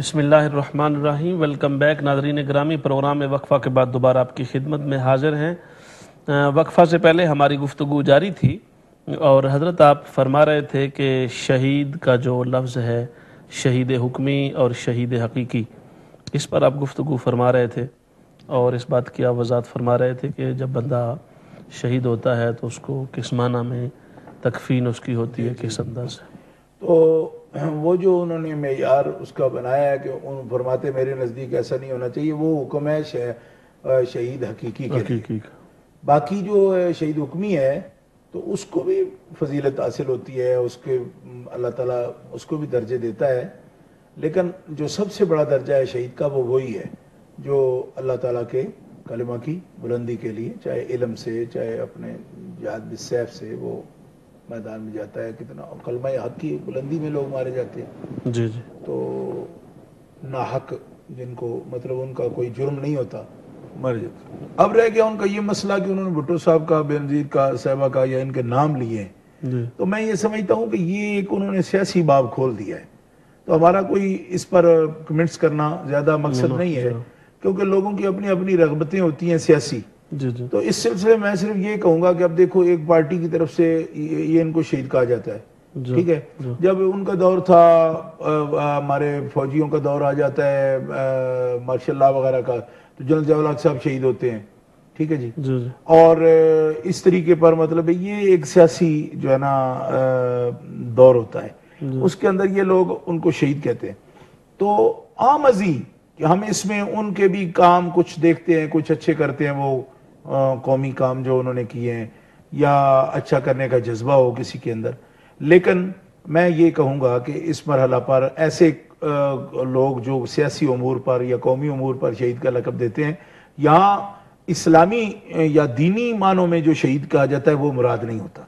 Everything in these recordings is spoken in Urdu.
بسم اللہ الرحمن الرحیم۔ ویلکم بیک ناظرین گرامی، پروگرام میں وقفہ کے بعد دوبارہ آپ کی خدمت میں حاضر ہیں۔ وقفہ سے پہلے ہماری گفتگو جاری تھی اور حضرت آپ فرما رہے تھے کہ شہید کا جو لفظ ہے، شہید حکمی اور شہید حقیقی، اس پر آپ گفتگو فرما رہے تھے اور اس بات کی آپ وضاحت فرما رہے تھے کہ جب بندہ شہید ہوتا ہے تو اس کو کس معنی میں تکفین اس کی ہوتی ہے، کس انداز سے؟ تو وہ جو انہوں نے معیار اس کا بنایا ہے کہ ان فرماتے میرے نزدیک ایسا نہیں ہونا چاہیے، وہ حکم ہے شہید حقیقی کے لیے۔ باقی جو شہید حکمی ہے تو اس کو بھی فضیلت حاصل ہوتی ہے، اس کے اللہ تعالیٰ اس کو بھی درجے دیتا ہے، لیکن جو سب سے بڑا درجہ ہے شہید کا وہ وہی ہے جو اللہ تعالیٰ کے کلمہ کی بلندی کے لیے، چاہے علم سے چاہے اپنے جہاد بالسیف سے وہ میدان میں جاتا ہے۔ کتنا کلمہ حق کی بلندی میں لوگ مارے جاتے ہیں، جی جی، تو ناحق جن کو مطلب ان کا کوئی جرم نہیں ہوتا مر جاتے۔ اب رہ گیا ان کا یہ مسئلہ کہ انہوں نے بھٹو صاحب کا، بینظیر کا، صاحبہ کا یا ان کے نام لیے ہیں، تو میں یہ سمجھتا ہوں کہ یہ ایک انہوں نے سیاسی باب کھول دیا ہے، تو ہمارا کوئی اس پر کمنٹس کرنا زیادہ مقصد نہیں ہے، کیونکہ لوگوں کی اپنی اپنی رغبتیں ہوتی ہیں سیاسی۔ تو اس سلسلے میں صرف یہ کہوں گا کہ اب دیکھو ایک پارٹی کی طرف سے یہ ان کو شہید کہا جاتا ہے، ٹھیک ہے، جب ان کا دور تھا ہمارے فوجیوں کا دور آ جاتا ہے مارشل لاء وغیرہ کا، تو جنرل ضیاء الحق صاحب شہید ہوتے ہیں، ٹھیک ہے جی، اور اس طریقے پر مطلب یہ ایک سیاسی جو ہے نا دور ہوتا ہے، اس کے اندر یہ لوگ ان کو شہید کہتے ہیں۔ تو عام ازیں کہ ہم اس میں ان کے بھی کام کچھ دیکھتے ہیں، کچھ اچھے کرتے ہیں، وہ قومی کام جو انہوں نے کیے ہیں یا اچھا کرنے کا جذبہ ہو کسی کے اندر، لیکن میں یہ کہوں گا کہ اس مرحلہ پر ایسے لوگ جو سیاسی امور پر یا قومی امور پر شہید کا لقب دیتے ہیں، یہاں اسلامی یا دینی معنوں میں جو شہید کہا جاتا ہے وہ مراد نہیں ہوتا،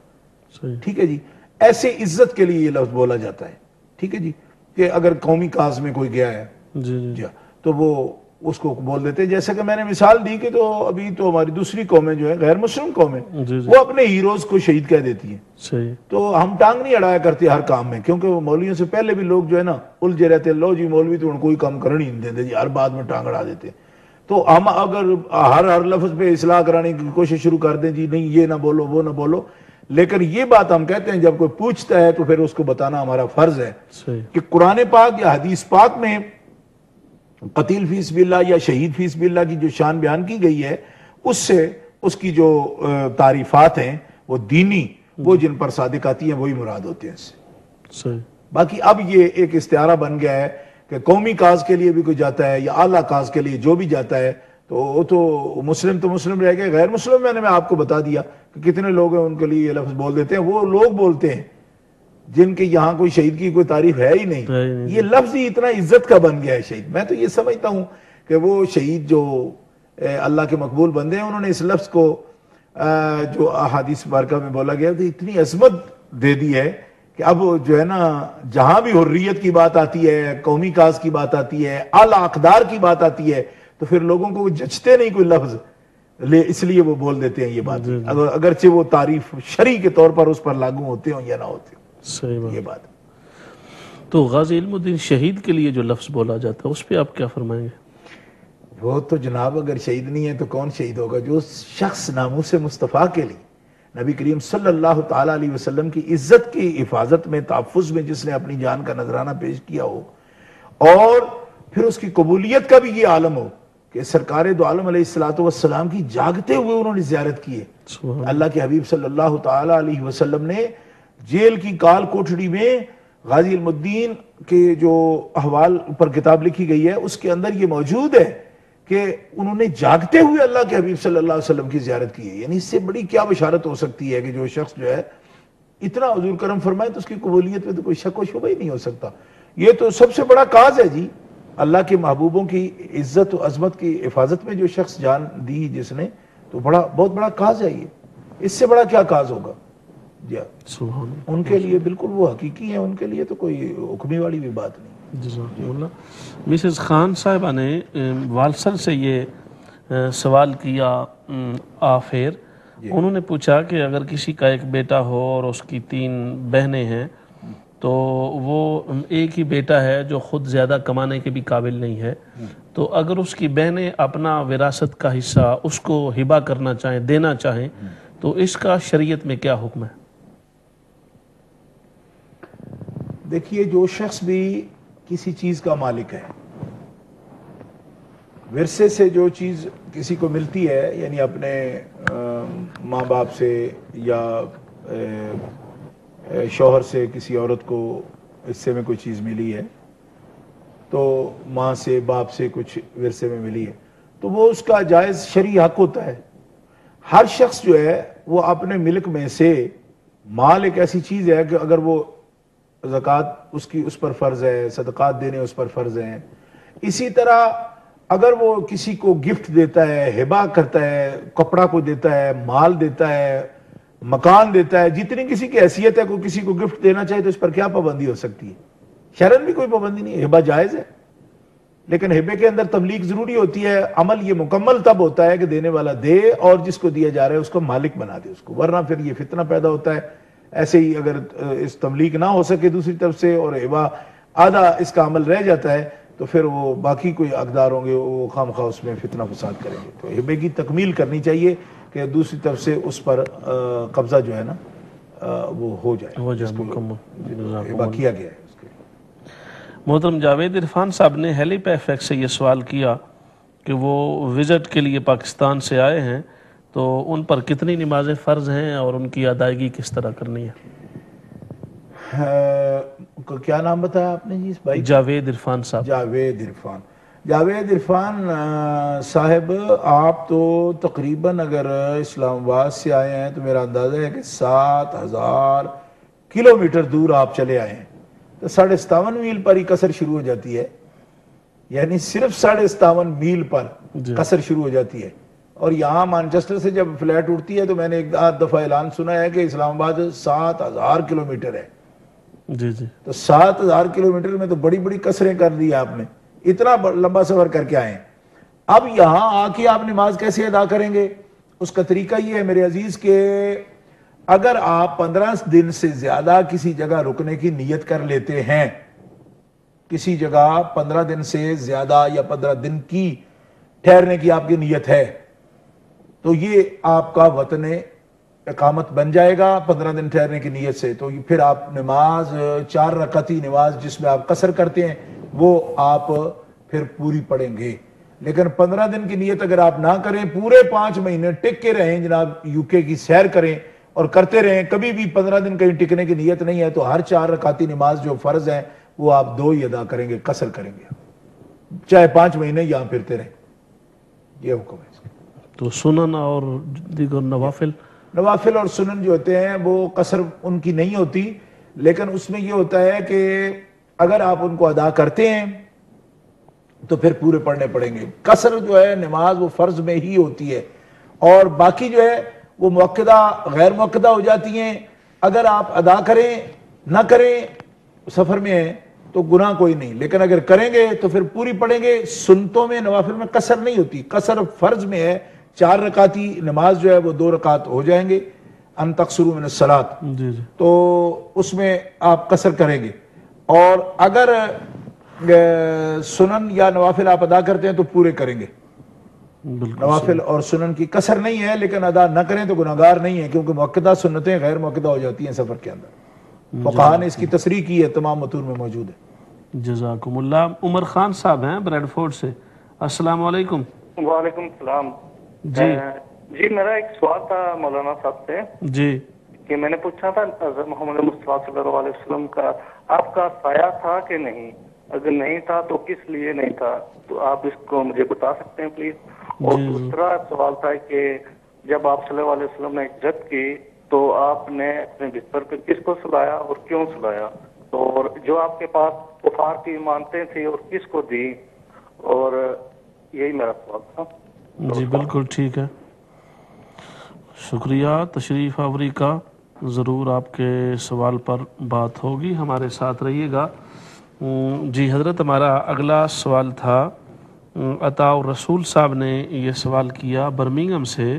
ٹھیک ہے جی، ایسے عزت کے لیے یہ لفظ بولا جاتا ہے، ٹھیک ہے جی، کہ اگر قومی کاز میں کوئی گیا ہے جی تو وہ اس کو بول دیتے ہیں، جیسا کہ میں نے مثال دی کہ تو ابھی تو ہماری دوسری قومیں جو ہے غیر مسلم قومیں، وہ اپنے ہیروز کو شہید کہہ دیتی ہیں، تو ہم ٹانگ نہیں اڑایا کرتے ہر کام میں، کیونکہ وہ مولویوں سے پہلے بھی لوگ جو ہے نا الجھے رہتے ہیں، لو جی مولوی تو ان کوئی کام کرنے نہیں دیتے جی، ہر بات میں ٹانگ اڑا دیتے، تو ہم اگر ہر لفظ پہ اصلاح کرانے کی کوشش شروع کر دیں، جی نہیں یہ نہ بولو وہ نہ بولو، لیکن یہ بات ہم کہتے ہیں جب کوئی پوچھتا ہے تو پھر اس کو بتانا ہمارا فرض ہے کہ قرآن پاک یا حدیث پاک میں قتیل فی سبیل اللہ یا شہید فی سبیل اللہ کی جو شان بیان کی گئی ہے، اس سے اس کی جو تعریفات ہیں وہ دینی، وہ جن پر صادق آتی ہیں وہی مراد ہوتے ہیں اس سے۔ باقی اب یہ ایک استعارہ بن گیا ہے کہ قومی کاز کے لیے بھی کوئی جاتا ہے یا اعلیٰ کاز کے لیے جو بھی جاتا ہے تو وہ تو مسلم رہ گئے، غیر مسلم میں آپ کو بتا دیا کہ کتنے لوگ ہیں ان کے لیے یہ لفظ بول دیتے ہیں، وہ لوگ بولتے ہیں جن کے یہاں کوئی شہید کی کوئی تعریف ہے ہی نہیں، یہ لفظ ہی اتنا عزت کا بن گیا ہے شہید۔ میں تو یہ سمجھتا ہوں کہ وہ شہید جو اللہ کے مقبول بندے ہیں، انہوں نے اس لفظ کو جو احادیث مبارکہ میں بولا گیا تو اتنی عظمت دے دی ہے کہ اب جو ہے نا جہاں بھی حریت کی بات آتی ہے، قومی کاز کی بات آتی ہے، اعلیٰ اقدار کی بات آتی ہے، تو پھر لوگوں کو جچتے نہیں کوئی لفظ، اس لیے وہ بول دیتے ہیں یہ بات، اگرچہ وہ تعریف شرعی کے طور پر اس پر لاگو ہوتے ہوں یا نہ ہوتے ہوں، یہ بات۔ تو غازی علم الدین شہید کے لیے جو لفظ بولا جاتا ہے اس پہ آپ کیا فرمائیں گے؟ وہ تو جناب اگر شہید نہیں ہے تو کون شہید ہوگا؟ جو شخص ناموس مصطفیٰ کے لیے، نبی کریم صلی اللہ تعالیٰ علیہ وسلم کی عزت کی حفاظت میں، تحفظ میں جس نے اپنی جان کا نذرانہ پیش کیا ہو، اور پھر اس کی قبولیت کا بھی یہ عالم ہو کہ سرکار دو عالم علیہ السلام کی جاگتے ہوئے انہوں نے زیارت کی ہے۔ اللہ کے حبیب صلی اللہ تعالیٰ علیہ وسلم نے جیل کی کال کوٹھڑی میں غازی علم الدین کے جو احوال پر کتاب لکھی گئی ہے اس کے اندر یہ موجود ہے کہ انہوں نے جاگتے ہوئے اللہ کے حبیب صلی اللہ علیہ وسلم کی زیارت کی ہے، یعنی اس سے بڑی کیا بشارت ہو سکتی ہے کہ جو شخص جو ہے اتنا حضور کرم فرمائے تو اس کی قبولیت میں تو کوئی شک و شبہ ہی نہیں ہو سکتا۔ یہ تو سب سے بڑا کاز ہے جی، اللہ کے محبوبوں کی عزت و عظمت کی حفاظت میں جو شخص جان دی جس نے، تو بہت بڑا کاز ہے یہ، اس سے بڑا کیا کاز ہوگا جی۔ ان کے لیے بالکل وہ حقیقی ہیں، ان کے لیے تو کوئی حکمی والی بھی بات نہیں۔ جزاکم اللہ۔ مسز خان صاحبہ نے والسر سے یہ سوال کیا آفیر، انہوں نے پوچھا کہ اگر کسی کا ایک بیٹا ہو اور اس کی 3 بہنیں ہیں تو وہ ایک ہی بیٹا ہے جو خود زیادہ کمانے کے بھی قابل نہیں ہے، تو اگر اس کی بہنیں اپنا وراثت کا حصہ اس کو ہبہ کرنا چاہیں، دینا چاہیں، تو اس کا شریعت میں کیا حکم ہے؟ دیکھیے، جو شخص بھی کسی چیز کا مالک ہے، ورثے سے جو چیز کسی کو ملتی ہے، یعنی اپنے ماں باپ سے یا شوہر سے کسی عورت کو حصے میں کوئی چیز ملی ہے، تو ماں سے باپ سے کچھ ورثے میں ملی ہے، تو وہ اس کا جائز شرعی حق ہوتا ہے۔ ہر شخص جو ہے وہ اپنے ملک میں سے، مال ایک ایسی چیز ہے کہ اگر وہ زکوٰۃ اس پر فرض ہے، صدقات دینے اس پر فرض ہیں، اسی طرح اگر وہ کسی کو گفٹ دیتا ہے، ہبہ کرتا ہے، کپڑا کو دیتا ہے، مال دیتا ہے، مکان دیتا ہے، جتنی کسی کی حیثیت ہے، کوئی کسی کو گفٹ دینا چاہے تو اس پر کیا پابندی ہو سکتی ہے؟ شرعاً بھی کوئی پابندی نہیں ہے، ہبہ جائز ہے، لیکن ہبے کے اندر تبلیغ ضروری ہوتی ہے۔ عمل یہ مکمل تب ہوتا ہے کہ دینے والا دے اور جس کو دیا جا رہا ہے اس کو مالک بنا دے اس کو، ورنہ پھر یہ فتنہ پیدا ہوتا ہے۔ ایسے ہی اگر اس تبلیغ نہ ہو سکے دوسری طرف سے اور ہبہ آدھا اس کا عمل رہ جاتا ہے، تو پھر وہ باقی کوئی حقدار ہوں گے، وہ خام خواہ اس میں فتنہ فساد کریں گے۔ تو ہبے کی تکمیل کرنی چاہیے کہ دوسری طرف سے اس پر قبضہ جو ہے نا وہ ہو جائے، جس کو ہبہ کیا گیا ہے۔ محترم جاوید عرفان صاحب نے ہیلی پیفیکس سے یہ سوال کیا کہ وہ وزٹ کے لیے پاکستان سے آئے ہیں، تو ان پر کتنی نمازیں فرض ہیں اور ان کی ادائیگی کس طرح کرنی ہے؟ کیا نام بتایا آپ نے جی اس بھائی؟ جاوید عرفان صاحب۔ جاوید عرفان صاحب، آپ تو تقریباً اگر اسلام آباد سے آئے ہیں تو میرا اندازہ ہے کہ 7,000 کلومیٹر دور آپ چلے آئے ہیں، تو 57.5 میل پر ہی قصر شروع ہو جاتی ہے، یعنی صرف 57.5 میل پر قصر شروع ہو جاتی ہے۔ اور یہاں مانچسٹر سے جب فلائٹ اٹھتی ہے تو میں نے ایک دفعہ اعلان سنا ہے کہ اسلام آباد 7,000 کلومیٹر ہے۔ جی جی، تو 7,000 کلومیٹر میں تو بڑی بڑی قصریں کر دی آپ نے، اتنا لمبا سفر کر کے آئے ہیں۔ اب یہاں آ کے آپ نماز کیسے ادا کریں گے؟ اس کا طریقہ یہ ہے میرے عزیز کہ اگر آپ 15 دن سے زیادہ کسی جگہ رکنے کی نیت کر لیتے ہیں، کسی جگہ 15 دن سے زیادہ یا 15 دن کی ٹھہرنے کی آپ کی نیت ہے، تو یہ آپ کا وطن اقامت بن جائے گا 15 دن ٹھہرنے کی نیت سے۔ تو پھر آپ نماز 4 رکعتی نماز جس میں آپ قصر کرتے ہیں وہ آپ پھر پوری پڑھیں گے۔ لیکن 15 دن کی نیت اگر آپ نہ کریں، پورے 5 مہینے ٹک کے رہیں جناب، یو کے کی سیر کریں اور کرتے رہیں، کبھی بھی 15 دن کہیں ٹکنے کی نیت نہیں ہے، تو ہر 4 رکعتی نماز جو فرض ہیں وہ آپ 2 ہی ادا کریں گے، قصر کریں گے، چاہے 5 مہینے یہاں پھرتے رہیں۔ یہ حکم ہے اس کا۔ تو سنن اور دیگر نوافل اور سنن جو ہوتے ہیں وہ قصر ان کی نہیں ہوتی، لیکن اس میں یہ ہوتا ہے کہ اگر آپ ان کو ادا کرتے ہیں تو پھر پورے پڑھنے پڑیں گے۔ قصر جو ہے نماز وہ فرض میں ہی ہوتی ہے، اور باقی جو ہے وہ مؤکدہ غیر مؤکدہ ہو جاتی ہیں۔ اگر آپ ادا کریں نہ کریں سفر میں ہیں تو گناہ کوئی نہیں، لیکن اگر کریں گے تو پھر پوری پڑھیں گے۔ سنتوں میں نوافل میں قصر نہیں ہوتی، قصر فرض میں ہے۔ 4 رکعتی نماز جو ہے وہ 2 رکعت ہو جائیں گے، ان تقصروا من الصلاۃ، تو اس میں آپ قصر کریں گے۔ اور اگر سنن یا نوافل آپ ادا کرتے ہیں تو پورے کریں گے۔ نوافل اور سنن کی قصر نہیں ہے، لیکن ادا نہ کریں تو گناہگار نہیں ہے، کیونکہ مؤکدہ سنتیں غیر مؤکدہ ہو جاتی ہیں سفر کے اندر۔ فقہاء نے اس کی تصریح کی ہے، تمام متون میں موجود ہے۔ جزاکم اللہ۔ عمر خان صاحب ہیں بریڈ فورڈ سے، السلام علیکم۔ وعلیکم السلام۔ جی میرا ایک سوال تھا مولانا صاحب سے جی، کہ میں نے پوچھا تھا حضرت محمد مصطفیٰ صلی اللہ علیہ وسلم کا آپ کا سایہ تھا کہ نہیں، اگر نہیں تھا تو کس لیے نہیں تھا، تو آپ اس کو مجھے بتا سکتے ہیں پلیز؟ اور دوسرا سوال تھا کہ جب آپ صلی اللہ علیہ وسلم نے ہجرت کی تو آپ نے اپنے بستر پہ کس کو سلایا اور کیوں سلایا، اور جو آپ کے پاس کفار کی امانتیں تھیں اور کس کو دی، اور یہی میرا سوال تھا۔ جی بالکل ٹھیک ہے، شکریہ تشریف آوری کا، ضرور آپ کے سوال پر بات ہوگی، ہمارے ساتھ رہیے گا۔ جی حضرت، ہمارا اگلا سوال تھا، عطاء الرسول صاحب نے یہ سوال کیا برمنگھم سے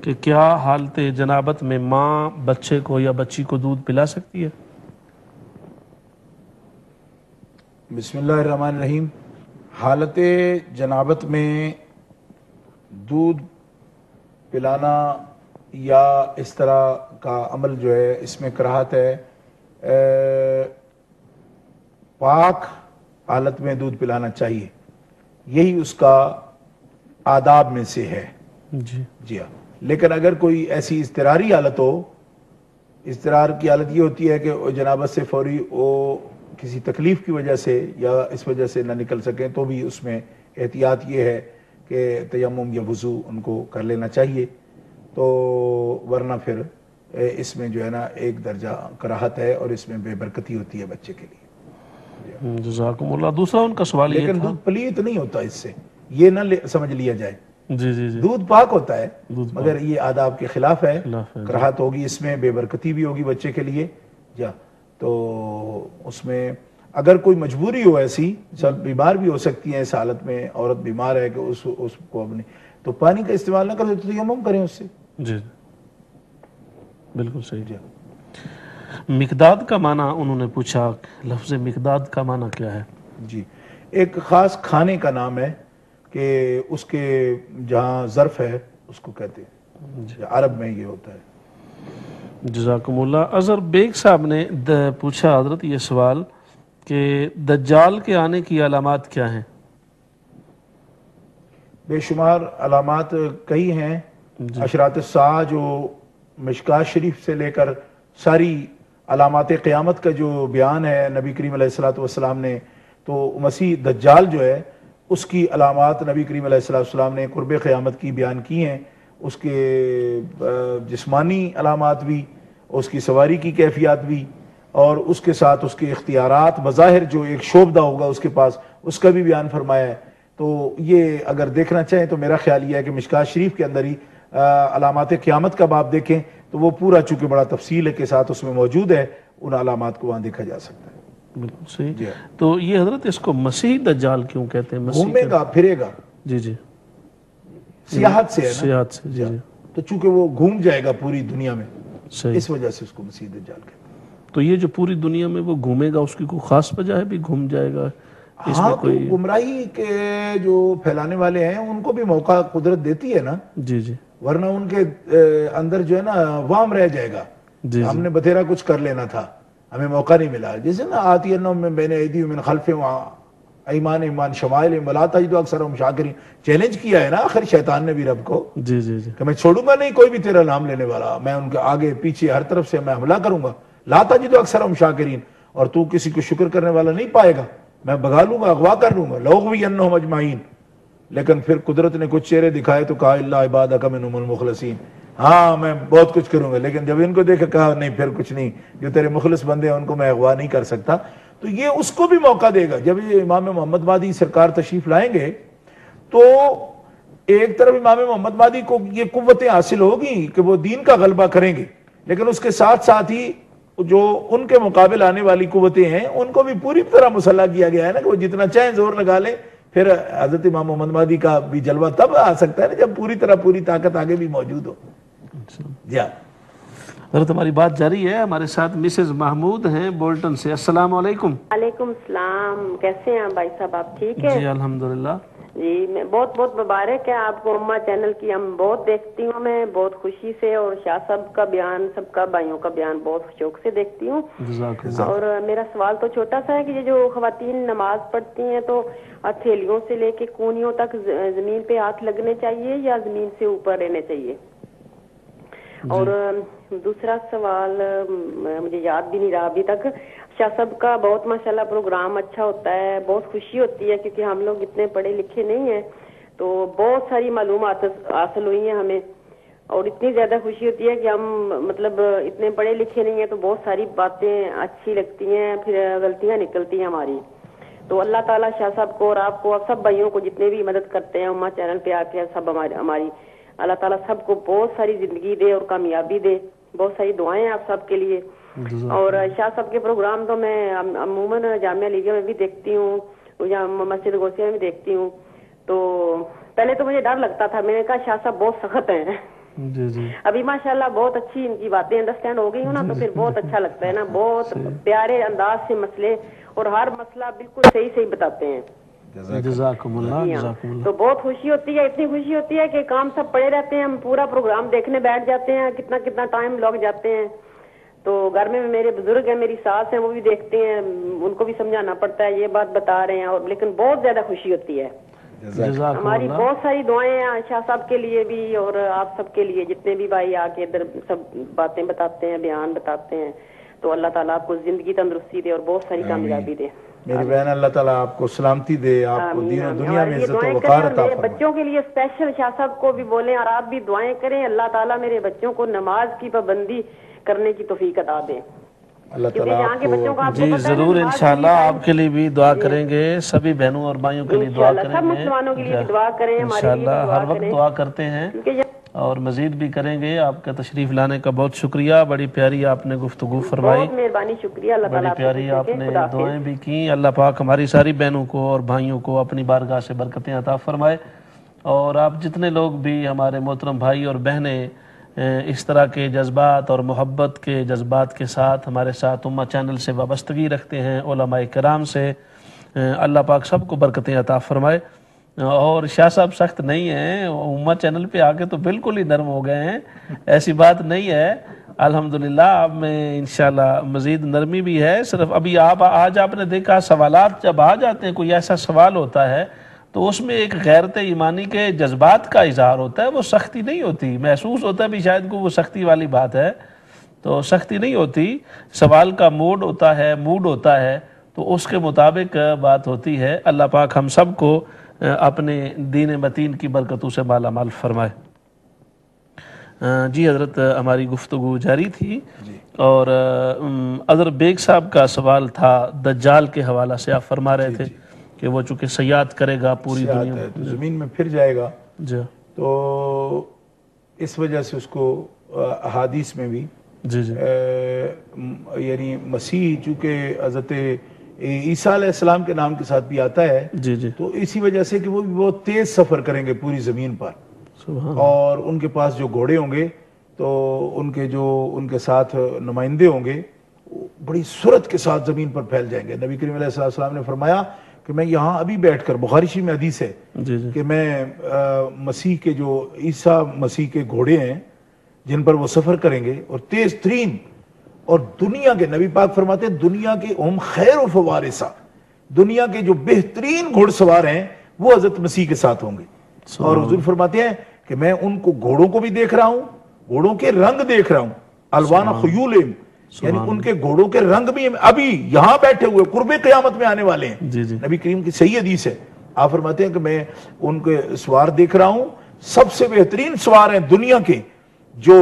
کہ کیا حالت جنابت میں ماں بچے کو یا بچی کو دودھ پلا سکتی ہے؟ بسم اللہ الرحمن الرحیم. حالت جنابت میں دودھ پلانا یا اس طرح کا عمل جو ہے اس میں کراہت ہے. پاک حالت میں دودھ پلانا چاہیے، یہی اس کا آداب میں سے ہے. جی ہاں. لیکن اگر کوئی ایسی اضطراری حالت ہو، اضطرار کی حالت یہ ہوتی ہے کہ جنابت سے فوری وہ کسی تکلیف کی وجہ سے یا اس وجہ سے نہ نکل سکیں، تو بھی اس میں احتیاط یہ ہے کہ تیمم یا وضو ان کو کر لینا چاہیے. تو ورنہ پھر اس میں جو ہے نا ایک درجہ کراہت ہے اور اس میں بے برکتی ہوتی ہے بچے کے لیے. جزاکم اللہ. دوسرا ان کا سوال یہ لیکن تھا، دودھ پلیت نہیں ہوتا اس سے، یہ نہ سمجھ لیا جائے. جی جی جی دودھ پاک ہوتا ہے دودھ پاک. مگر یہ آداب کے خلاف ہے. خلاف ہے، جی. کراہت ہوگی اس میں، بے برکتی بھی ہوگی بچے کے لیے. جا تو اس میں اگر کوئی مجبوری ہو ایسی، سب بیمار بھی ہو سکتی ہیں اس حالت میں، عورت بیمار ہے کہ اس کو اپنے تو پانی کا استعمال نہ کرے تو تیمم کریں اس سے. جی بالکل صحیح. جی. مقداد کا معنی انہوں نے پوچھا، لفظ مقداد کا معنی کیا ہے؟ جی ایک خاص کھانے کا نام ہے کہ اس کے جہاں ظرف ہے اس کو کہتے ہیں. عرب میں یہ ہوتا ہے. جزاکم اللہ. اظہر بیگ صاحب نے پوچھا حضرت یہ سوال کہ دجال کے آنے کی علامات کیا ہیں؟ بے شمار علامات کئی ہیں. اشراط الساعہ جو مشکات شریف سے لے کر ساری علامات قیامت کا جو بیان ہے نبی کریم علیہ الصلوۃ والسلام نے، تو مسیح دجال جو ہے اس کی علامات نبی کریم علیہ الصلوۃ والسلام نے قرب قیامت کی بیان کی ہیں. اس کے جسمانی علامات بھی، اس کی سواری کی کیفیات بھی، اور اس کے ساتھ اس کے اختیارات بظاہر جو ایک شوبدہ ہوگا اس کے پاس، اس کا بھی بیان فرمایا ہے. تو یہ اگر دیکھنا چاہیں تو میرا خیال یہ ہے کہ مشکات شریف کے اندر ہی علامات قیامت کا باب دیکھیں تو وہ پورا چونکہ بڑا تفصیل کے ساتھ اس میں موجود ہے، ان علامات کو وہاں دیکھا جا سکتا ہے. بالکل صحیح. جی. تو یہ حضرت اس کو مسیح دجال کیوں کہتے ہیں؟ گھومے گا پھرے گا، جی جی سیاحت سے ہے نا. سیاحت سے، جی جی. تو چونکہ وہ گھوم جائے گا پوری دنیا میں، صحیح. اس وجہ سے اس کو مسیح دجال کہتے ہیں. تو یہ جو پوری دنیا میں وہ گھومے گا، اس کی کوئی خاص وجہ ہے بھی گھوم جائے گا؟ اس ہاں میں تو کوئی گمراہی کے جو پھیلانے والے ہیں ان کو بھی موقع قدرت دیتی ہے نا، جی جی ورنہ ان کے اندر جو ہے نا وام رہ جائے گا. جی ہم نے بتھیرا کچھ کر لینا تھا، ہمیں موقع نہیں ملا. جیسے نا آتی انہم من بین ایدیہم من خلفہم ایمان شمائلہم ولا تجد اکثرہم شاکرین. چیلنج کیا ہے نا آخر شیطان نے بھی رب کو جی جی جی کہ میں چھوڑوں گا نہیں کوئی بھی تیرا نام لینے والا، میں ان کے آگے پیچھے ہر طرف سے میں حملہ کروں گا. لا تجد اکثرہم شاکرین، اور تو کسی کو شکر کرنے والا نہیں پائے گا، میں بھگا لوں گا، اغوا کر لوں گا. لأغوینہم اجمعین. لیکن پھر قدرت نے کچھ چہرے دکھائے تو کہا الا عبادک منہم المخلصین، ہاں میں بہت کچھ کروں گا. لیکن جب ان کو دیکھا کہا نہیں پھر کچھ نہیں، جو تیرے مخلص بندے ہیں ان کو میں اغوا نہیں کر سکتا. تو یہ اس کو بھی موقع دے گا. جب یہ امام محمد مہدی سرکار تشریف لائیں گے تو ایک طرف امام محمد مہدی کو یہ قوتیں حاصل ہوگی کہ وہ دین کا غلبہ کریں گے، لیکن اس کے ساتھ ساتھ ہی جو ان کے مقابل آنے والی قوتیں ہیں ان کو بھی پوری طرح مسلح کیا گیا ہے نا کہ وہ جتنا چاہیں زور لگا لیں. پھر حضرت امام محمد مہدی کا بھی جلوہ تب آ سکتا ہے نا جب پوری طاقت آگے بھی موجود ہو. جی حضرت ہماری بات جاری ہے. ہمارے ساتھ مسز محمود ہیں بولٹن سے. السلام علیکم. وعلیکم السلام. کیسے ہیں بھائی صاحب، آپ ٹھیک ہیں؟ جی الحمدللہ. جی میں بہت بہت مبارک ہے آپ کو. امہ چینل کی ہم بہت دیکھتی ہوں میں بہت خوشی سے، اور شاہ صاحب کا بیان، سب کا بھائیوں کا بیان بہت شوق سے دیکھتی ہوں. اور میرا سوال تو چھوٹا سا ہے کہ یہ جو خواتین نماز پڑھتی ہیں تو ہتھیلیوں سے لے کے کونیوں تک زمین پہ ہاتھ لگنے چاہیے یا زمین سے اوپر رہنے چاہیے؟ اور دوسرا سوال مجھے یاد بھی نہیں رہا ابھی تک. شاہ صاحب کا بہت ماشاءاللہ پروگرام اچھا ہوتا ہے، بہت خوشی ہوتی ہے کیونکہ ہم لوگ اتنے پڑھے لکھے نہیں ہیں تو بہت ساری معلومات حاصل ہوئی ہیں ہمیں، اور اتنی زیادہ خوشی ہوتی ہے کہ ہم مطلب اتنے پڑھے لکھے نہیں ہیں تو بہت ساری باتیں اچھی لگتی ہیں، پھر غلطیاں نکلتی ہیں ہماری. تو اللہ تعالیٰ شاہ صاحب کو اور آپ کو اور سب بھائیوں کو جتنے بھی مدد کرتے ہیں امہ چینل پہ آ کے سب ہماری اللہ تعالیٰ سب کو بہت ساری زندگی دے اور کامیابی دے. بہت ساری دعائیں آپ سب کے لیے. اور شاہ صاحب کے پروگرام تو میں عموماً جامعہ لیگیا میں بھی دیکھتی ہوں یا مسجد غوثیہ میں بھی دیکھتی ہوں. تو پہلے تو مجھے ڈر لگتا تھا، میں نے کہا شاہ صاحب بہت سخت ہیں. ابھی ماشاءاللہ بہت اچھی ان کی باتیں انڈرسٹینڈ ہو گئی ہوں نا تو پھر بہت اچھا لگتا ہے نا. بہت پیارے انداز سے مسئلے اور ہر مسئلہ بالکل صحیح صحیح بتاتے ہیں. جزاکم اللہ. جزاکم اللہ. تو بہت خوشی ہوتی ہے, اتنی خوشی ہوتی ہے کہ کام سب پڑے رہتے ہیں, ہم پورا پروگرام دیکھنے بیٹھ جاتے ہیں, کتنا کتنا ٹائم لگ جاتے ہیں. تو گھر میں میرے بزرگ ہیں, میری ساس ہیں, وہ بھی دیکھتے ہیں, ان کو بھی سمجھانا پڑتا ہے, یہ بات بتا رہے ہیں, اور لیکن بہت زیادہ خوشی ہوتی ہے. ہماری بہت ساری دعائیں ہیں شاہ صاحب کے لیے بھی اور آپ سب کے لیے, جتنے بھی بھائی آ کے ادھر سب باتیں بتاتے ہیں, بیان بتاتے ہیں. تو اللہ تعالیٰ آپ کو زندگی تندرستی دے اور بہت ساری کامیابی دے. میری بہن, اللہ تعالیٰ آپ کو سلامتی دے, آپ کو دین و دنیا میں عزت و وقار عطا فرمائے. بچوں کے لیے اسپیشل شاہ صاحب کو بھی بولیں اور آپ بھی دعائیں کریں, اللہ تعالیٰ میرے بچوں کو نماز کی پابندی کرنے کی توفیق عطا دے. اللہ تعالیٰ آپ کو جی ضرور انشاءاللہ آپ کے لیے بھی دعا کریں گے, سبھی بہنوں اور بھائیوں کے لیے دعا کریں گے, سب مسلمانوں کے لیے دعا کریں, انشاءاللہ ہر وقت دعا کرتے ہیں اور مزید بھی کریں گے. آپ کا تشریف لانے کا بہت شکریہ, بڑی پیاری آپ نے گفتگو فرمائی, بہت مہربانی, شکریہ. اللہ بڑی تعالیٰ پیاری آپ نے دعائیں بھی کی. اللہ پاک ہماری ساری بہنوں کو اور بھائیوں کو اپنی بارگاہ سے برکتیں عطا فرمائے. اور آپ جتنے لوگ بھی ہمارے محترم بھائی اور بہنیں اس طرح کے جذبات اور محبت کے جذبات کے ساتھ ہمارے ساتھ امہ چینل سے وابستگی رکھتے ہیں, علماء کرام سے, اللہ پاک سب کو برکتیں عطا فرمائے. اور شاہ صاحب سخت نہیں ہیں, امہ چینل پہ آ کے تو بالکل ہی نرم ہو گئے ہیں, ایسی بات نہیں ہے. الحمدللہ آپ میں انشاءاللہ مزید نرمی بھی ہے. صرف ابھی آج آپ نے دیکھا سوالات جب آ جاتے ہیں, کوئی ایسا سوال ہوتا ہے تو اس میں ایک غیرت ایمانی کے جذبات کا اظہار ہوتا ہے, وہ سختی نہیں ہوتی. محسوس ہوتا ہے بھی شاید کو وہ سختی والی بات ہے, تو سختی نہیں ہوتی. سوال کا موڈ ہوتا ہے تو اس کے مطابق بات ہوتی ہے. اللہ پاک ہم سب کو اپنے دین متین کی برکتوں سے مالا مال فرمائے. جی حضرت, ہماری گفتگو جاری تھی اور اظہر بیگ صاحب کا سوال تھا دجال کے حوالہ سے. آپ فرما رہے تھے کہ وہ چونکہ سیاحت کرے گا پوری دنیا میں, تو زمین میں پھر جائے گا, جی تو اس وجہ سے اس کو احادیث میں بھی جی جی یعنی مسیح چونکہ حضرت عیسیٰ علیہ السلام کے نام کے ساتھ بھی آتا ہے, جی جی تو اسی وجہ سے کہ وہ بھی بہت تیز سفر کریں گے پوری زمین پر, اور ان کے پاس جو گھوڑے ہوں گے تو ان کے ساتھ نمائندے ہوں گے, بڑی سرعت کے ساتھ زمین پر پھیل جائیں گے. نبی کریم علیہ السلام نے فرمایا کہ میں یہاں ابھی بیٹھ کر, بخاری شریف میں حدیث ہے کہ میں مسیح کے جو عیسیٰ مسیح کے گھوڑے ہیں جن پر وہ سفر کریں گے, اور تیز ترین, اور دنیا کے نبی پاک فرماتے ہیں دنیا کے ہم خیر و فوارثہ, دنیا کے جو بہترین گھوڑ سوار ہیں وہ حضرت مسیح کے ساتھ ہوں گے. اور حضور فرماتے ہیں کہ میں ان کو گھوڑوں کو بھی دیکھ رہا ہوں, گھوڑوں کے رنگ دیکھ رہا ہوں, الوان خیولہم, یعنی ان کے گھوڑوں کے رنگ بھی ابھی یہاں بیٹھے ہوئے قرب قیامت میں آنے والے ہیں. نبی کریم کی صحیح حدیث ہے, آپ فرماتے ہیں کہ میں ان کے سوار دیکھ رہا ہوں, سب سے بہترین سوار ہیں دنیا کے جو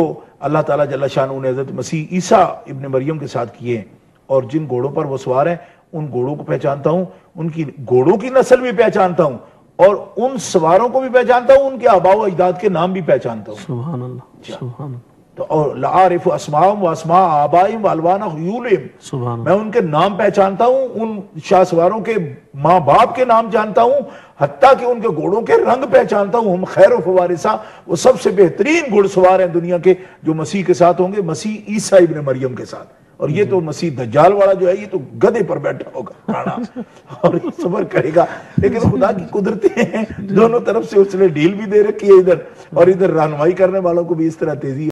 اللہ تعالیٰ جل شانہ نے حضرت مسیح عیسیٰ ابن مریم کے ساتھ کیے ہیں. اور جن گھوڑوں پر وہ سوار ہیں ان گھوڑوں کو پہچانتا ہوں, ان کی گھوڑوں کی نسل بھی پہچانتا ہوں, اور ان سواروں کو بھی پہچانتا ہوں, ان کے آباء و اجداد کے نام بھی پہچانتا ہوں. سبحان اللہ, سبحان اللہ. تو اور لعارف اسماءهم واسماء آبائهم والوان خیولہم, میں ان کے نام پہچانتا ہوں, ان شاہ سواروں کے ماں باپ کے نام جانتا ہوں, حتیٰ کہ ان کے گھوڑوں کے رنگ پہچانتا ہوں. ہم خیر و فوارثہ, وہ سب سے بہترین گھڑ سوار ہیں دنیا کے جو مسیح کے ساتھ ہوں گے, مسیح عیسیٰ ابن مریم کے ساتھ. اور یہ تو مسیح دجال والا جو ہے یہ تو گدھے پر بیٹھا ہوگا اور سفر کرے گا. لیکن خدا کی قدرتیں ہیں, دونوں طرف سے اس نے ڈیل بھی دے رکھی ہے, ادھر اور ادھر رہنمائی کرنے والوں کو بھی اس طرح تیزی